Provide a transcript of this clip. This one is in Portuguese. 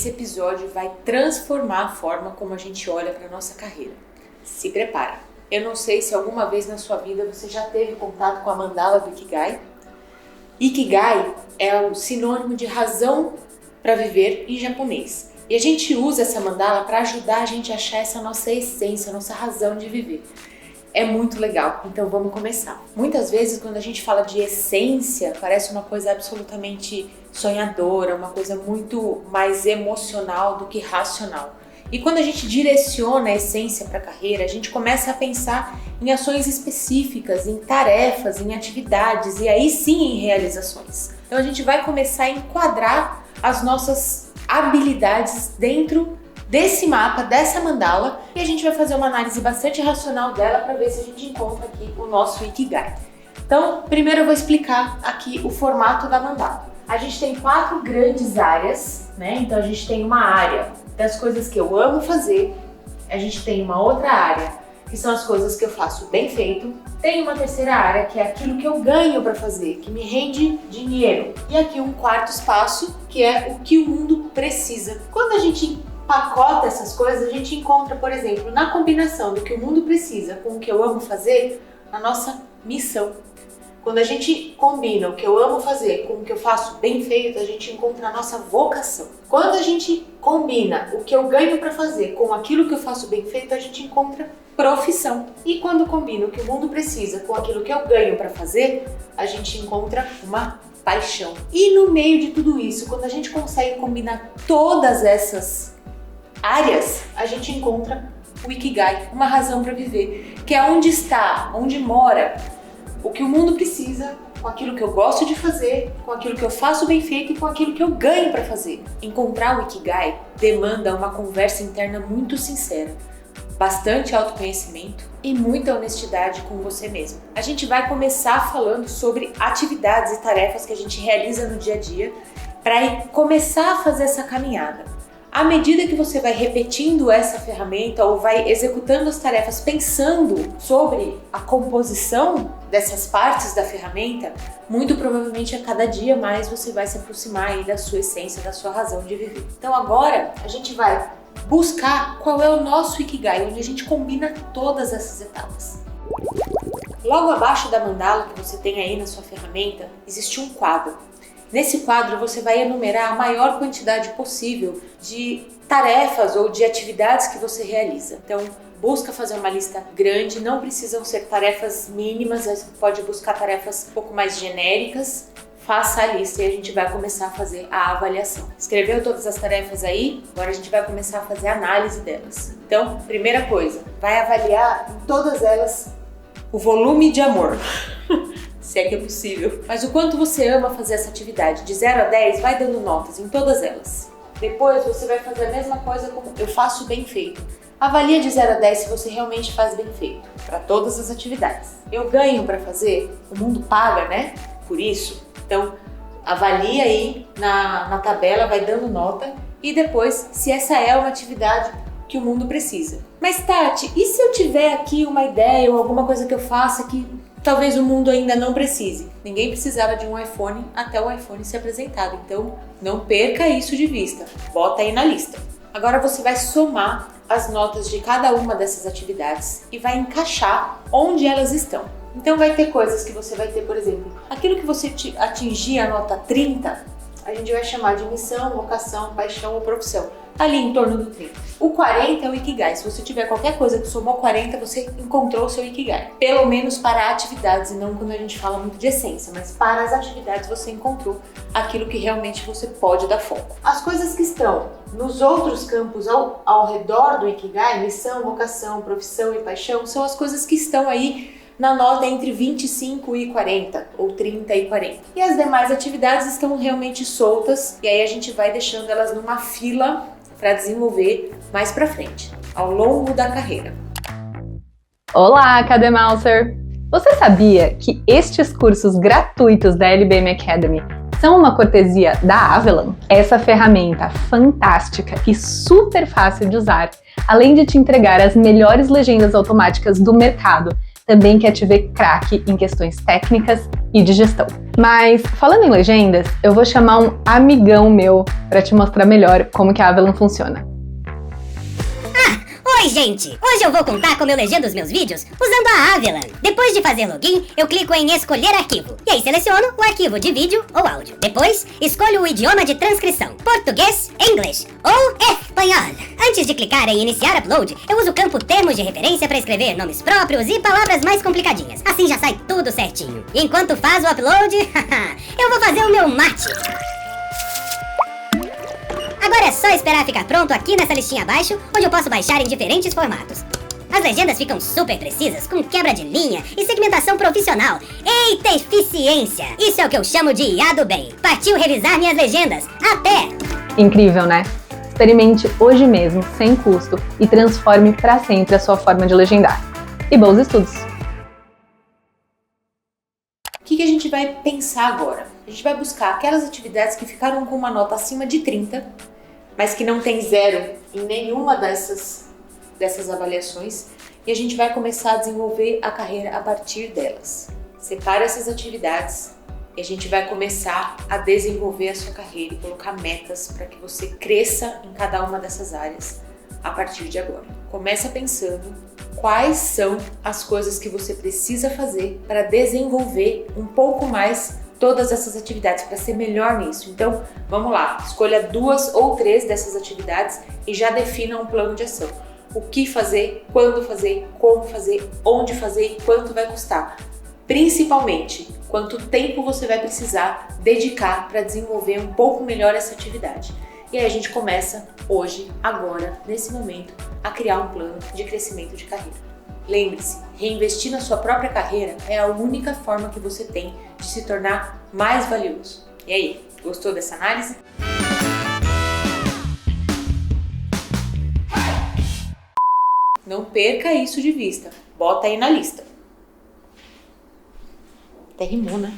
esse episódio vai transformar a forma como a gente olha para a nossa carreira. Se prepara! Eu não sei se alguma vez na sua vida você já teve contato com a mandala do Ikigai. Ikigai é o sinônimo de razão para viver em japonês. E a gente usa essa mandala para ajudar a gente a achar essa nossa essência, nossa razão de viver. É muito legal, então vamos começar. Muitas vezes quando a gente fala de essência, parece uma coisa absolutamente sonhadora, uma coisa muito mais emocional do que racional. E quando a gente direciona a essência para a carreira, a gente começa a pensar em ações específicas, em tarefas, em atividades e aí sim em realizações. Então a gente vai começar a enquadrar as nossas habilidades dentro desse mapa, dessa mandala, e a gente vai fazer uma análise bastante racional dela para ver se a gente encontra aqui o nosso Ikigai. Então, primeiro eu vou explicar aqui o formato da mandala. A gente tem 4 grandes áreas, né? Então a gente tem uma área das coisas que eu amo fazer, a gente tem uma outra área que são as coisas que eu faço bem feito, tem uma terceira área que é aquilo que eu ganho para fazer, que me rende dinheiro, e aqui um quarto espaço que é o que o mundo precisa. Quando a gente pacota essas coisas, a gente encontra, por exemplo, na combinação do que o mundo precisa com o que eu amo fazer, a nossa missão. Quando a gente combina o que eu amo fazer com o que eu faço bem feito, a gente encontra a nossa vocação. Quando a gente combina o que eu ganho para fazer com aquilo que eu faço bem feito, a gente encontra profissão. E quando combina o que o mundo precisa com aquilo que eu ganho para fazer, a gente encontra uma paixão. E no meio de tudo isso, quando a gente consegue combinar todas essas áreas, a gente encontra o Ikigai, uma razão para viver, que é onde está, onde mora o que o mundo precisa, com aquilo que eu gosto de fazer, com aquilo que eu faço bem feito e com aquilo que eu ganho para fazer. Encontrar o Ikigai demanda uma conversa interna muito sincera, bastante autoconhecimento e muita honestidade com você mesmo. A gente vai começar falando sobre atividades e tarefas que a gente realiza no dia a dia para começar a fazer essa caminhada. À medida que você vai repetindo essa ferramenta ou vai executando as tarefas pensando sobre a composição dessas partes da ferramenta, muito provavelmente a cada dia mais você vai se aproximar aí da sua essência, da sua razão de viver. Então agora a gente vai buscar qual é o nosso Ikigai, onde a gente combina todas essas etapas. Logo abaixo da mandala que você tem aí na sua ferramenta, existe um quadro. Nesse quadro você vai enumerar a maior quantidade possível de tarefas ou de atividades que você realiza. Então, busca fazer uma lista grande, não precisam ser tarefas mínimas, você pode buscar tarefas um pouco mais genéricas. Faça a lista e a gente vai começar a fazer a avaliação. Escreveu todas as tarefas aí? Agora a gente vai começar a fazer a análise delas. Então, primeira coisa, vai avaliar em todas elas o volume de amor. Se é que é possível. Mas o quanto você ama fazer essa atividade. De 0 a 10, vai dando notas em todas elas. Depois você vai fazer a mesma coisa como eu faço bem feito. Avalia de 0 a 10 se você realmente faz bem feito. Para todas as atividades. Eu ganho para fazer? O mundo paga, né? Por isso. Então, avalia aí na tabela, vai dando nota. E depois, se essa é uma atividade que o mundo precisa. Mas Tati, e se eu tiver aqui uma ideia ou alguma coisa que eu faça que talvez o mundo ainda não precise? Ninguém precisava de um iPhone até o iPhone ser apresentado, então não perca isso de vista, bota aí na lista. Agora você vai somar as notas de cada uma dessas atividades e vai encaixar onde elas estão. Então vai ter coisas que você vai ter, por exemplo, aquilo que você atingir a nota 30, a gente vai chamar de missão, vocação, paixão ou profissão. Ali em torno do 30. O 40 é o Ikigai. Se você tiver qualquer coisa que somou 40, você encontrou o seu Ikigai. Pelo menos para atividades, e não quando a gente fala muito de essência, mas para as atividades você encontrou aquilo que realmente você pode dar foco. As coisas que estão nos outros campos ao redor do Ikigai, missão, vocação, profissão e paixão, são as coisas que estão aí na nota entre 25 e 40, ou 30 e 40. E as demais atividades estão realmente soltas, e aí a gente vai deixando elas numa fila para desenvolver mais para frente, ao longo da carreira. Olá, Academouser! Você sabia que estes cursos gratuitos da LBM Academy são uma cortesia da Avalon? Essa ferramenta fantástica e super fácil de usar, além de te entregar as melhores legendas automáticas do mercado, também quer te ver craque em questões técnicas e de gestão. Mas, falando em legendas, eu vou chamar um amigão meu para te mostrar melhor como que a Avalon funciona. Oi, gente! Hoje eu vou contar como eu legendo os meus vídeos usando a Avalon. Depois de fazer login, eu clico em escolher arquivo. E aí seleciono o arquivo de vídeo ou áudio. Depois, escolho o idioma de transcrição. Português, inglês ou espanhol. Antes de clicar em iniciar upload, eu uso o campo termos de referência para escrever nomes próprios e palavras mais complicadinhas. Assim já sai tudo certinho. E enquanto faz o upload, eu vou fazer o meu mate. Agora é só esperar ficar pronto aqui nessa listinha abaixo, onde eu posso baixar em diferentes formatos. As legendas ficam super precisas, com quebra de linha e segmentação profissional. Eita eficiência! Isso é o que eu chamo de IA do bem. Partiu revisar minhas legendas. Até! Incrível, né? Experimente hoje mesmo, sem custo, e transforme para sempre a sua forma de legendar. E bons estudos! O que a gente vai pensar agora? A gente vai buscar aquelas atividades que ficaram com uma nota acima de 30, mas que não tem 0 em nenhuma dessas avaliações, e a gente vai começar a desenvolver a carreira a partir delas. Separa essas atividades e a gente vai começar a desenvolver a sua carreira e colocar metas para que você cresça em cada uma dessas áreas a partir de agora. Começa pensando quais são as coisas que você precisa fazer para desenvolver um pouco mais todas essas atividades, para ser melhor nisso. Então, vamos lá, escolha 2 ou 3 dessas atividades e já defina um plano de ação. O que fazer, quando fazer, como fazer, onde fazer e quanto vai custar. Principalmente, quanto tempo você vai precisar dedicar para desenvolver um pouco melhor essa atividade. E aí a gente começa hoje, agora, nesse momento, a criar um plano de crescimento de carreira. Lembre-se, reinvestir na sua própria carreira é a única forma que você tem de se tornar mais valioso. E aí, gostou dessa análise? Não perca isso de vista. Bota aí na lista. Até rimou, né?